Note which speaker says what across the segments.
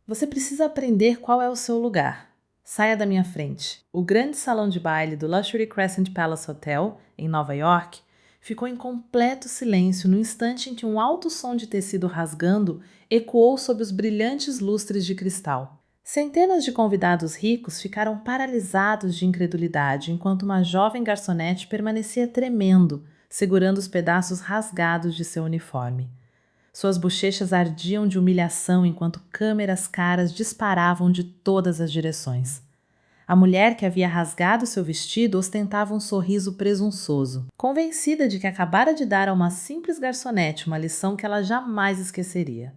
Speaker 1: Você precisa aprender qual é o seu lugar. Saia da minha frente. O grande salão de baile do Luxury Crescent Palace Hotel, em Nova York, ficou em completo silêncio no instante em que um alto som de tecido rasgando ecoou sob os brilhantes lustres de cristal. Centenas de convidados ricos ficaram paralisados de incredulidade enquanto uma jovem garçonete permanecia tremendo, segurando os pedaços rasgados de seu uniforme. Suas bochechas ardiam de humilhação enquanto câmeras caras disparavam de todas as direções. A mulher que havia rasgado seu vestido ostentava um sorriso presunçoso, convencida de que acabara de dar a uma simples garçonete uma lição que ela jamais esqueceria.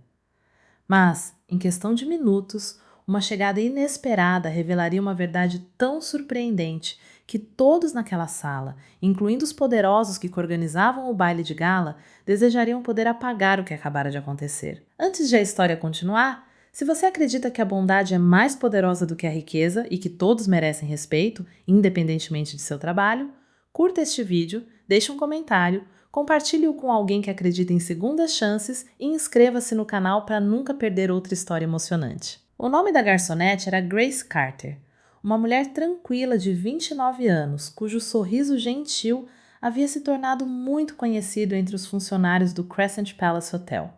Speaker 1: Mas, em questão de minutos, uma chegada inesperada revelaria uma verdade tão surpreendente que todos naquela sala, incluindo os poderosos que organizavam o baile de gala, desejariam poder apagar o que acabara de acontecer. Antes de a história continuar, se você acredita que a bondade é mais poderosa do que a riqueza e que todos merecem respeito, independentemente de seu trabalho, curta este vídeo, deixe um comentário, compartilhe-o com alguém que acredita em segundas chances e inscreva-se no canal para nunca perder outra história emocionante. O nome da garçonete era Grace Carter, uma mulher tranquila de 29 anos, cujo sorriso gentil havia se tornado muito conhecido entre os funcionários do Crescent Palace Hotel.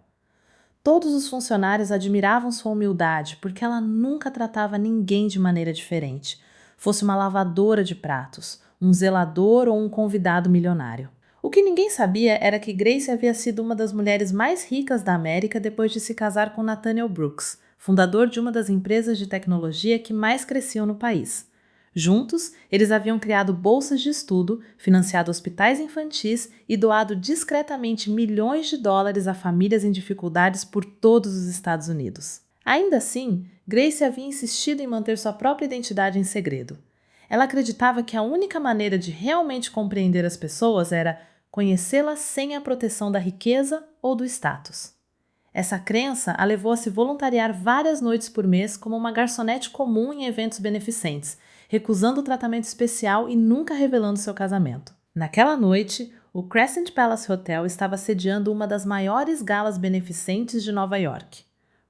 Speaker 1: Todos os funcionários admiravam sua humildade porque ela nunca tratava ninguém de maneira diferente, fosse uma lavadora de pratos, um zelador ou um convidado milionário. O que ninguém sabia era que Grace havia sido uma das mulheres mais ricas da América depois de se casar com Nathaniel Brooks, fundador de uma das empresas de tecnologia que mais cresciam no país. Juntos, eles haviam criado bolsas de estudo, financiado hospitais infantis e doado discretamente milhões de dólares a famílias em dificuldades por todos os Estados Unidos. Ainda assim, Grace havia insistido em manter sua própria identidade em segredo. Ela acreditava que a única maneira de realmente compreender as pessoas era conhecê-las sem a proteção da riqueza ou do status. Essa crença a levou a se voluntariar várias noites por mês como uma garçonete comum em eventos beneficentes, recusando o tratamento especial e nunca revelando seu casamento. Naquela noite, o Crescent Palace Hotel estava sediando uma das maiores galas beneficentes de Nova York.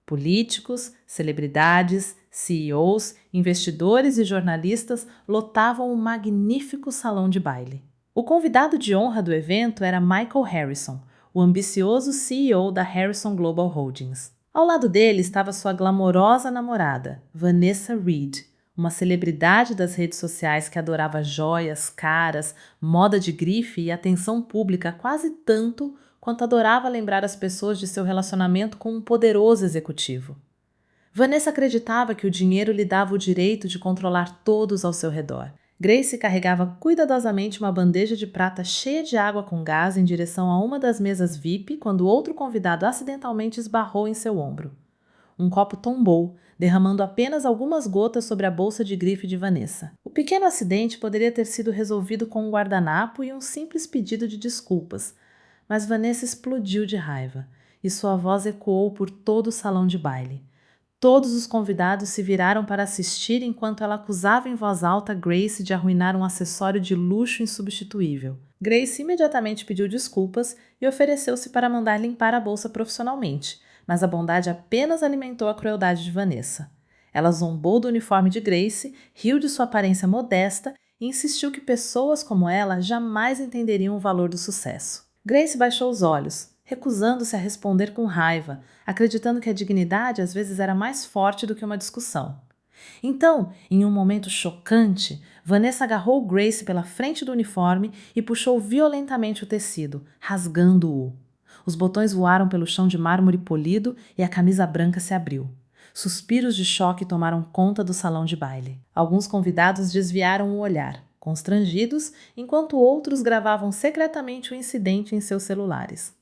Speaker 1: Políticos, celebridades, CEOs, investidores e jornalistas lotavam o magnífico salão de baile. O convidado de honra do evento era Michael Harrison, o ambicioso CEO da Harrison Global Holdings. Ao lado dele estava sua glamourosa namorada, Vanessa Reed, uma celebridade das redes sociais que adorava joias, caras, moda de grife e atenção pública quase tanto quanto adorava lembrar as pessoas de seu relacionamento com um poderoso executivo. Vanessa acreditava que o dinheiro lhe dava o direito de controlar todos ao seu redor. Grace carregava cuidadosamente uma bandeja de prata cheia de água com gás em direção a uma das mesas VIP quando outro convidado acidentalmente esbarrou em seu ombro. Um copo tombou, derramando apenas algumas gotas sobre a bolsa de grife de Vanessa. O pequeno acidente poderia ter sido resolvido com um guardanapo e um simples pedido de desculpas, mas Vanessa explodiu de raiva, e sua voz ecoou por todo o salão de baile. Todos os convidados se viraram para assistir enquanto ela acusava em voz alta Grace de arruinar um acessório de luxo insubstituível. Grace imediatamente pediu desculpas e ofereceu-se para mandar limpar a bolsa profissionalmente, mas a bondade apenas alimentou a crueldade de Vanessa. Ela zombou do uniforme de Grace, riu de sua aparência modesta e insistiu que pessoas como ela jamais entenderiam o valor do sucesso. Grace baixou os olhos, recusando-se a responder com raiva, acreditando que a dignidade às vezes era mais forte do que uma discussão. Então, em um momento chocante, Vanessa agarrou Grace pela frente do uniforme e puxou violentamente o tecido, rasgando-o. Os botões voaram pelo chão de mármore polido e a camisa branca se abriu. Suspiros de choque tomaram conta do salão de baile. Alguns convidados desviaram o olhar, constrangidos, enquanto outros gravavam secretamente o incidente em seus celulares.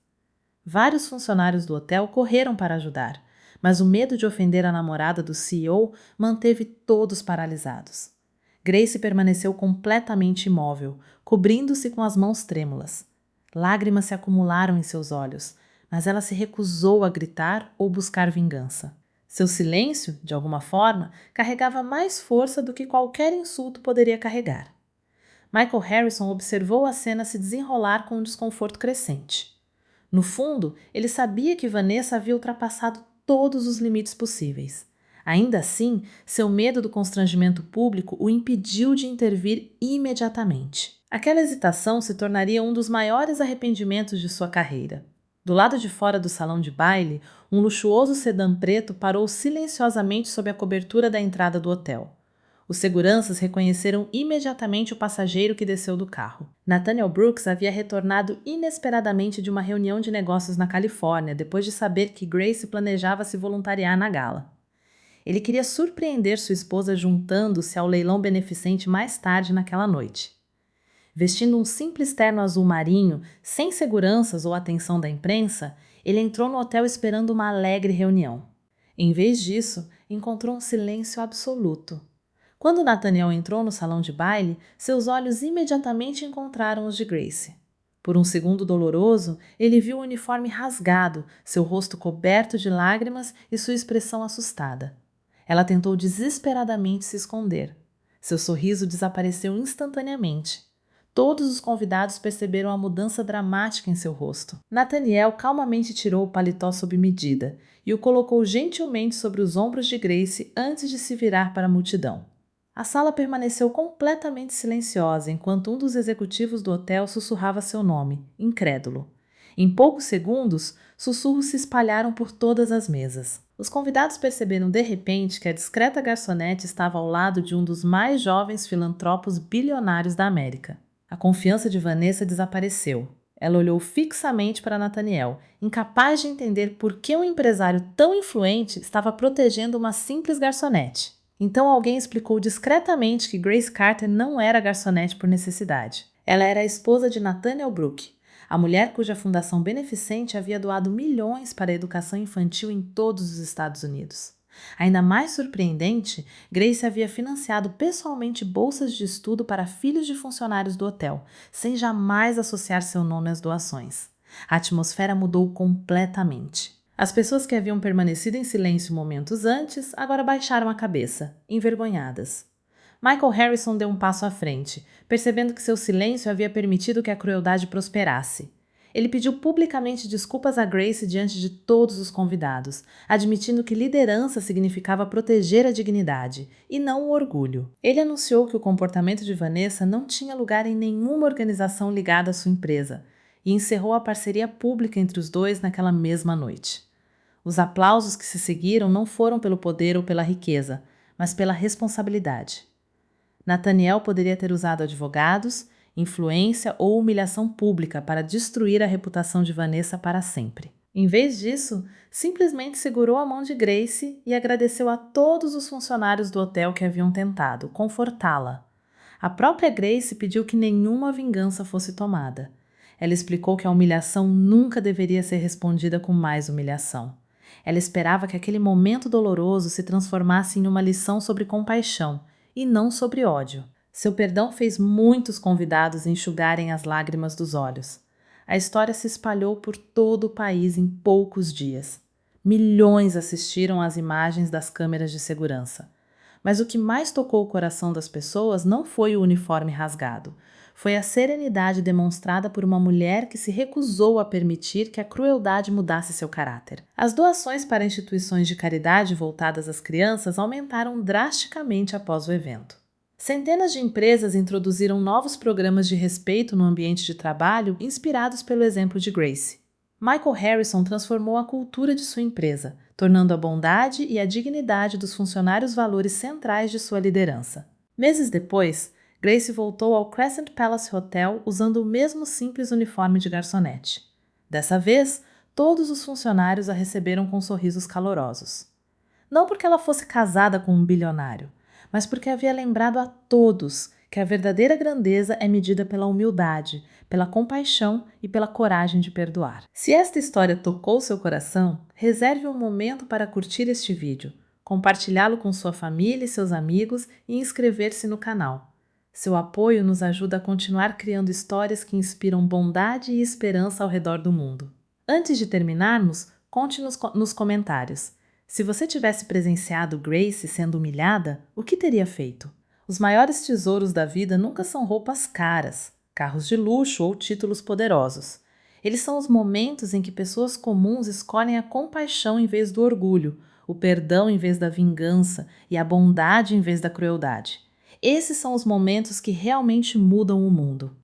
Speaker 1: Vários funcionários do hotel correram para ajudar, mas o medo de ofender a namorada do CEO manteve todos paralisados. Grace permaneceu completamente imóvel, cobrindo-se com as mãos trêmulas. Lágrimas se acumularam em seus olhos, mas ela se recusou a gritar ou buscar vingança. Seu silêncio, de alguma forma, carregava mais força do que qualquer insulto poderia carregar. Michael Harrison observou a cena se desenrolar com um desconforto crescente. No fundo, ele sabia que Vanessa havia ultrapassado todos os limites possíveis. Ainda assim, seu medo do constrangimento público o impediu de intervir imediatamente. Aquela hesitação se tornaria um dos maiores arrependimentos de sua carreira. Do lado de fora do salão de baile, um luxuoso sedã preto parou silenciosamente sob a cobertura da entrada do hotel. Os seguranças reconheceram imediatamente o passageiro que desceu do carro. Nathaniel Brooks havia retornado inesperadamente de uma reunião de negócios na Califórnia, depois de saber que Grace planejava se voluntariar na gala. Ele queria surpreender sua esposa juntando-se ao leilão beneficente mais tarde naquela noite. Vestindo um simples terno azul marinho, sem seguranças ou atenção da imprensa, ele entrou no hotel esperando uma alegre reunião. Em vez disso, encontrou um silêncio absoluto. Quando Nathaniel entrou no salão de baile, seus olhos imediatamente encontraram os de Grace. Por um segundo doloroso, ele viu o uniforme rasgado, seu rosto coberto de lágrimas e sua expressão assustada. Ela tentou desesperadamente se esconder. Seu sorriso desapareceu instantaneamente. Todos os convidados perceberam a mudança dramática em seu rosto. Nathaniel calmamente tirou o paletó sob medida e o colocou gentilmente sobre os ombros de Grace antes de se virar para a multidão. A sala permaneceu completamente silenciosa enquanto um dos executivos do hotel sussurrava seu nome, incrédulo. Em poucos segundos, sussurros se espalharam por todas as mesas. Os convidados perceberam de repente que a discreta garçonete estava ao lado de um dos mais jovens filantropos bilionários da América. A confiança de Vanessa desapareceu. Ela olhou fixamente para Nathaniel, incapaz de entender por que um empresário tão influente estava protegendo uma simples garçonete. Então alguém explicou discretamente que Grace Carter não era garçonete por necessidade. Ela era a esposa de Nathaniel Brooks, a mulher cuja fundação beneficente havia doado milhões para a educação infantil em todos os Estados Unidos. Ainda mais surpreendente, Grace havia financiado pessoalmente bolsas de estudo para filhos de funcionários do hotel, sem jamais associar seu nome às doações. A atmosfera mudou completamente. As pessoas que haviam permanecido em silêncio momentos antes agora baixaram a cabeça, envergonhadas. Michael Harrison deu um passo à frente, percebendo que seu silêncio havia permitido que a crueldade prosperasse. Ele pediu publicamente desculpas a Grace diante de todos os convidados, admitindo que liderança significava proteger a dignidade, e não o orgulho. Ele anunciou que o comportamento de Vanessa não tinha lugar em nenhuma organização ligada à sua empresa, e encerrou a parceria pública entre os dois naquela mesma noite. Os aplausos que se seguiram não foram pelo poder ou pela riqueza, mas pela responsabilidade. Nathaniel poderia ter usado advogados, influência ou humilhação pública para destruir a reputação de Vanessa para sempre. Em vez disso, simplesmente segurou a mão de Grace e agradeceu a todos os funcionários do hotel que haviam tentado confortá-la. A própria Grace pediu que nenhuma vingança fosse tomada. Ela explicou que a humilhação nunca deveria ser respondida com mais humilhação. Ela esperava que aquele momento doloroso se transformasse em uma lição sobre compaixão e não sobre ódio. Seu perdão fez muitos convidados enxugarem as lágrimas dos olhos. A história se espalhou por todo o país em poucos dias. Milhões assistiram às imagens das câmeras de segurança. Mas o que mais tocou o coração das pessoas não foi o uniforme rasgado. Foi a serenidade demonstrada por uma mulher que se recusou a permitir que a crueldade mudasse seu caráter. As doações para instituições de caridade voltadas às crianças aumentaram drasticamente após o evento. Centenas de empresas introduziram novos programas de respeito no ambiente de trabalho inspirados pelo exemplo de Grace. Michael Harrison transformou a cultura de sua empresa, tornando a bondade e a dignidade dos funcionários valores centrais de sua liderança. Meses depois, Grace voltou ao Crescent Palace Hotel usando o mesmo simples uniforme de garçonete. Dessa vez, todos os funcionários a receberam com sorrisos calorosos. Não porque ela fosse casada com um bilionário, mas porque havia lembrado a todos que a verdadeira grandeza é medida pela humildade, pela compaixão e pela coragem de perdoar. Se esta história tocou seu coração, reserve um momento para curtir este vídeo, compartilhá-lo com sua família e seus amigos e inscrever-se no canal. Seu apoio nos ajuda a continuar criando histórias que inspiram bondade e esperança ao redor do mundo. Antes de terminarmos, conte nos comentários. Se você tivesse presenciado Grace sendo humilhada, o que teria feito? Os maiores tesouros da vida nunca são roupas caras, carros de luxo ou títulos poderosos. Eles são os momentos em que pessoas comuns escolhem a compaixão em vez do orgulho, o perdão em vez da vingança e a bondade em vez da crueldade. Esses são os momentos que realmente mudam o mundo.